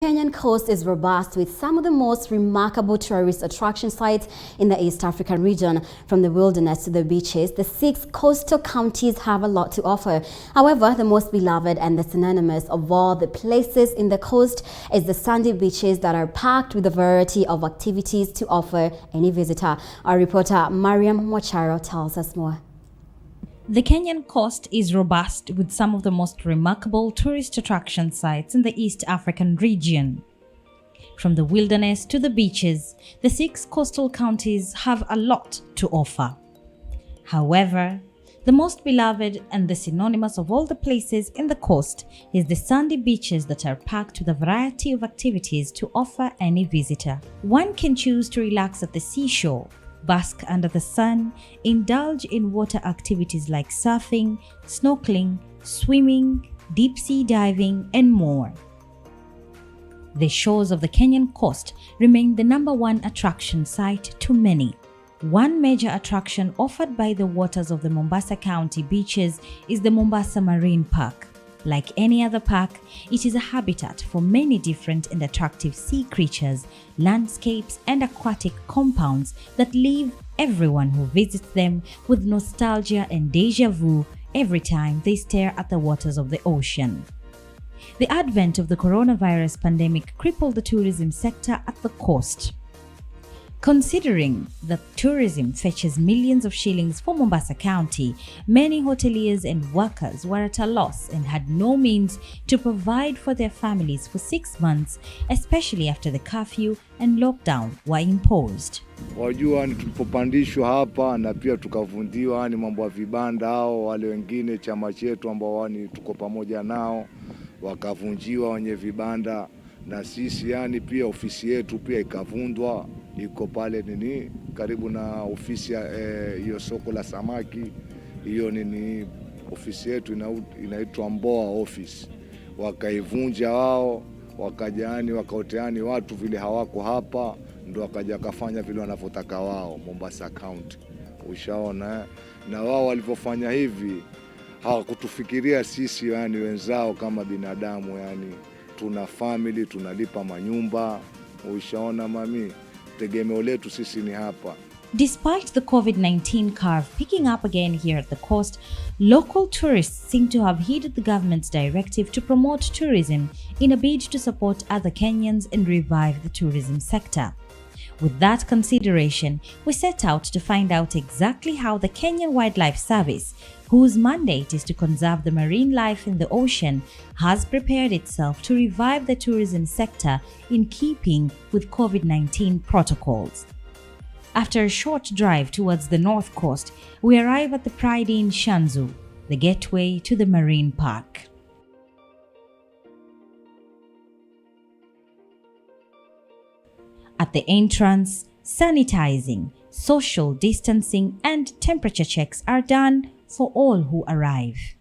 Kenyan coast is robust with some of the most remarkable tourist attraction sites in the East African region. From the wilderness to the beaches, the 6 coastal counties have a lot to offer. However, the most beloved and the synonymous of all the places in the coast is the sandy beaches that are packed with a variety of activities to offer any visitor. Our reporter Mariam Mocharo tells us more. The Kenyan coast is robust with some of the most remarkable tourist attraction sites in the East African region. From the wilderness to the beaches, the 6 coastal counties have a lot to offer. However, the most beloved and the synonymous of all the places in the coast is the sandy beaches that are packed with a variety of activities to offer any visitor. One can choose to relax at the seashore, bask under the sun, indulge in water activities like surfing, snorkeling, swimming, deep sea diving, and more. The shores of the Kenyan coast remain the #1 attraction site to many. One major attraction offered by the waters of the Mombasa County beaches is the Mombasa Marine Park. Like any other park, it is a habitat for many different and attractive sea creatures, landscapes, and aquatic compounds that leave everyone who visits them with nostalgia and déjà vu every time they stare at the waters of the ocean. The advent of the coronavirus pandemic crippled the tourism sector at the coast. Considering that tourism fetches millions of shillings for Mombasa County, many hoteliers and workers were at a loss and had no means to provide for their families for 6 months, especially after the curfew and lockdown were imposed. Wajua ni tulipopandishwa hapa na pia tukavundiwa ni mambo ya vibanda hao wale wengine chama chetu ambao tuko pamoja nao wakavunjiwa wenye vibanda na sisi pia ofisi yetu pia ikavundwa. Iko pale karibu na ofisi ya hiyo soko la samaki. Hiyo ofisi yetu inaitwa Mboa office. Wakaivunja wao, wakaja wakaoteani watu vile hawako hapa, ndio wakaja kafanya vile wanavyotaka wao Mombasa County. Ushaona na wao walivyofanya hivi hawakutufikiria sisi wenzao kama binadamu tuna family, tunalipa manyumba. Ushaona mami, tegemeo letu sisi ni hapa. Despite the COVID-19 curve picking up again here at the coast, local tourists seem to have heeded the government's directive to promote tourism in a bid to support other Kenyans and revive the tourism sector. With that consideration, we set out to find out exactly how the Kenyan Wildlife Service, whose mandate is to conserve the marine life in the ocean, has prepared itself to revive the tourism sector in keeping with COVID-19 protocols. After a short drive towards the north coast, we arrive at the Pride Inn Shanzu, the gateway to the marine park. At the entrance, sanitizing, social distancing, and temperature checks are done for all who arrive.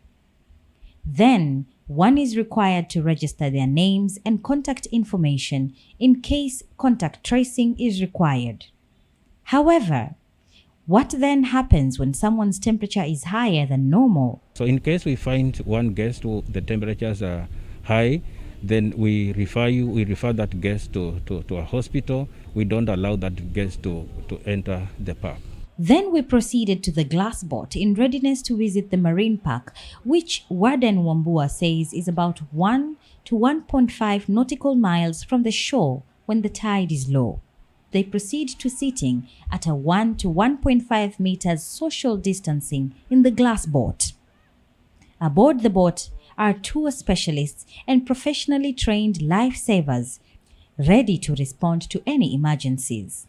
Then, one is required to register their names and contact information in case contact tracing is required. However, what then happens when someone's temperature is higher than normal? So in case we find one guest who the temperatures are high, then we refer that guest to a hospital. We don't allow that guest to enter the park. Then we proceeded to the glass boat in readiness to visit the marine park, which Warden Wambua says is about 1 to 1.5 nautical miles from the shore when the tide is low. They proceed to sitting at a 1 to 1.5 meters social distancing in the glass boat. Aboard the boat are 2 specialists and professionally trained lifesavers, ready to respond to any emergencies.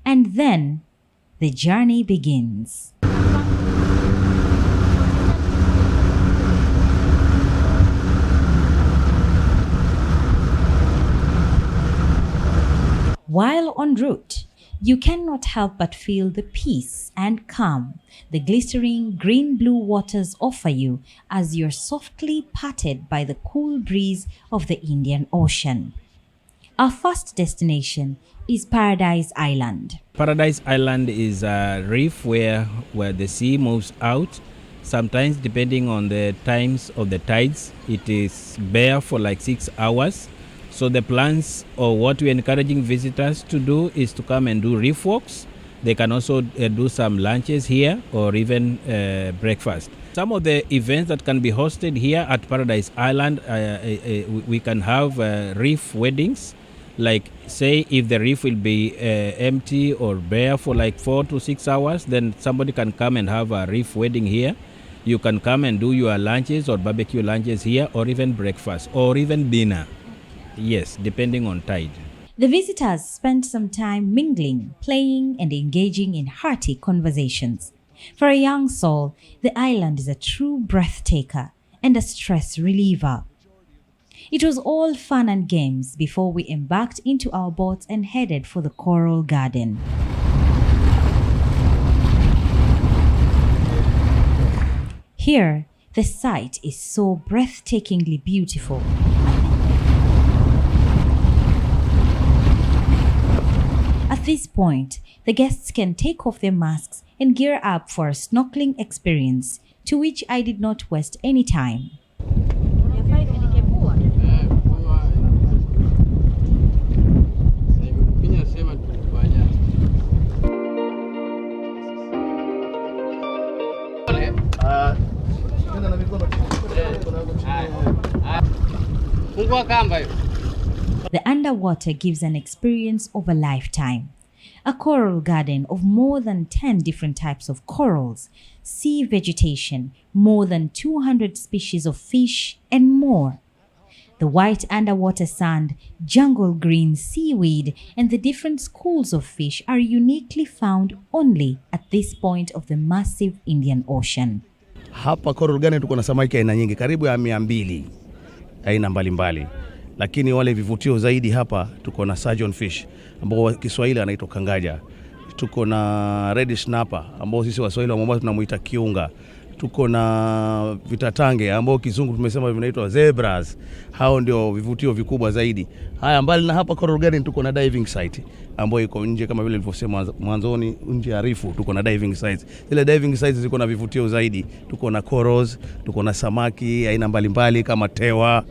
And then the journey begins. While en route, you cannot help but feel the peace and calm the glistering green-blue waters offer you as you're softly patted by the cool breeze of the Indian Ocean. Our first destination is Paradise Island. Paradise Island is a reef where the sea moves out. Sometimes, depending on the times of the tides, it is bare for like 6 hours. So the plans, or what we're encouraging visitors to do, is to come and do reef walks. They can also do some lunches here, or even breakfast. Some of the events that can be hosted here at Paradise Island, we can have reef weddings. Like, say, if the reef will be empty or bare for like 4 to 6 hours, then somebody can come and have a reef wedding here. You can come and do your lunches or barbecue lunches here, or even breakfast, or even dinner. Yes, depending on tide. The visitors spent some time mingling, playing, and engaging in hearty conversations. For a young soul, the island is a true breath taker and a stress reliever. It was all fun and games before we embarked into our boats and headed for the Coral Garden. Here, the sight is so breathtakingly beautiful. At this point, the guests can take off their masks and gear up for a snorkeling experience, to which I did not waste any time. The underwater gives an experience of a lifetime. A coral garden of more than 10 different types of corals, sea vegetation, more than 200 species of fish, and more. The white underwater sand, jungle green seaweed, and the different schools of fish are uniquely found only at this point of the massive Indian Ocean. Hapa Coral Garden tuko na samaki aina nyingi, karibu ya 200 aina mbalimbali. Lakini wale vivutio zaidi hapa tuko na surgeon fish ambao Kiswahili anaitwa kangaja. Tuko na red snapper ambao sisi Waswahili wa Mombasa tunamuita kiunga. Tuko na vitatange ambao kizungu tumesema vinaitwa zebras. Hao ndio vivutio vikubwa zaidi. Haya, mbali na hapa Coral Garden tuko na diving site ambao iko nje, kama vile nilivyosema mwanzoni, nje ya reef tuko na diving sites. Zile diving sites ziko na vivutio zaidi. Tuko na corals, tuko na samaki aina mbalimbali kama tewa,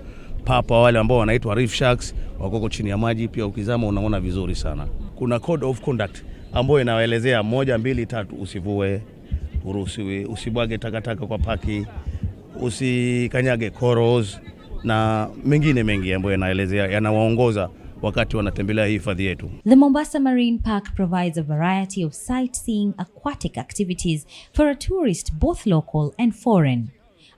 papa, wale ambao wanaitwa reef sharks, wako chini ya maji, pia ukizama unaona vizuri sana. Kuna code of conduct ambayo inaelezea 1, 2, 3, usivue, uruhusiwi, usibwage takataka kwa paki, usikanyage corals na mengine mengi ambayo yanaelezea, yanawaongoza wakati wanatembelea hii hifadhi yetu. The Mombasa Marine Park provides a variety of sightseeing aquatic activities for a tourist, both local and foreign.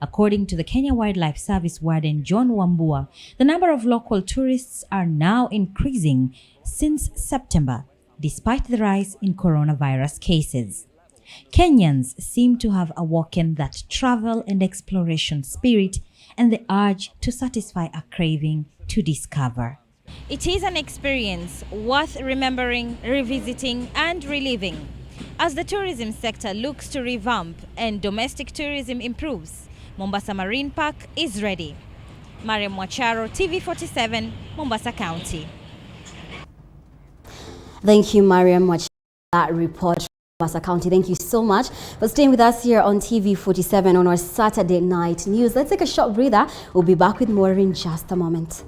According to the Kenya Wildlife Service Warden John Wambua, the number of local tourists are now increasing since September, despite the rise in coronavirus cases. Kenyans seem to have awoken that travel and exploration spirit and the urge to satisfy a craving to discover. It is an experience worth remembering, revisiting, and reliving. As the tourism sector looks to revamp and domestic tourism improves, Mombasa Marine Park is ready. Mariam Mwacharo, TV47, Mombasa County. Thank you, Mariam Mwacharo, for that report from Mombasa County. Thank you so much for staying with us here on TV47 on our Saturday night news. Let's take a short breather. We'll be back with more in just a moment.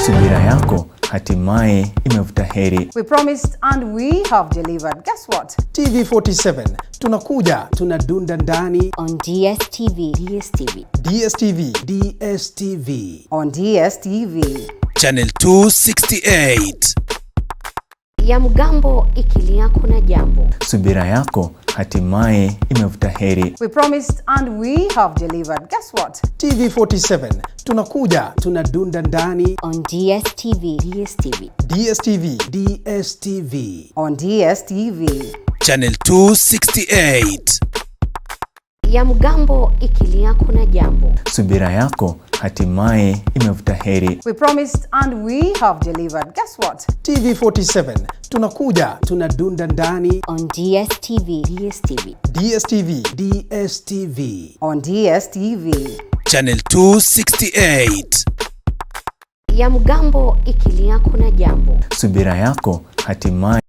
Subira yako hatimaye imevuta heri. We promised and we have delivered. Guess what? TV47 tunakuja, tunadunda ndani On DSTV. On DSTV. Channel 268. Ya mgambo ikilia kuna jambo. Subira yako hatimaye imevuta heri. We promised and we have delivered. Guess what? TV47 tunakuja, tunadunda ndani On DSTV. On DSTV. Channel 268. Ya mgambo ikilia kuna jambo. Subira yako hatimaye imevuta heri. We promised and we have delivered. Guess what? TV47 tunakuja, tunadunda ndani On DSTV. On DSTV. Channel 268. Ya mgambo ikilia kuna jambo. Subira yako hatimaye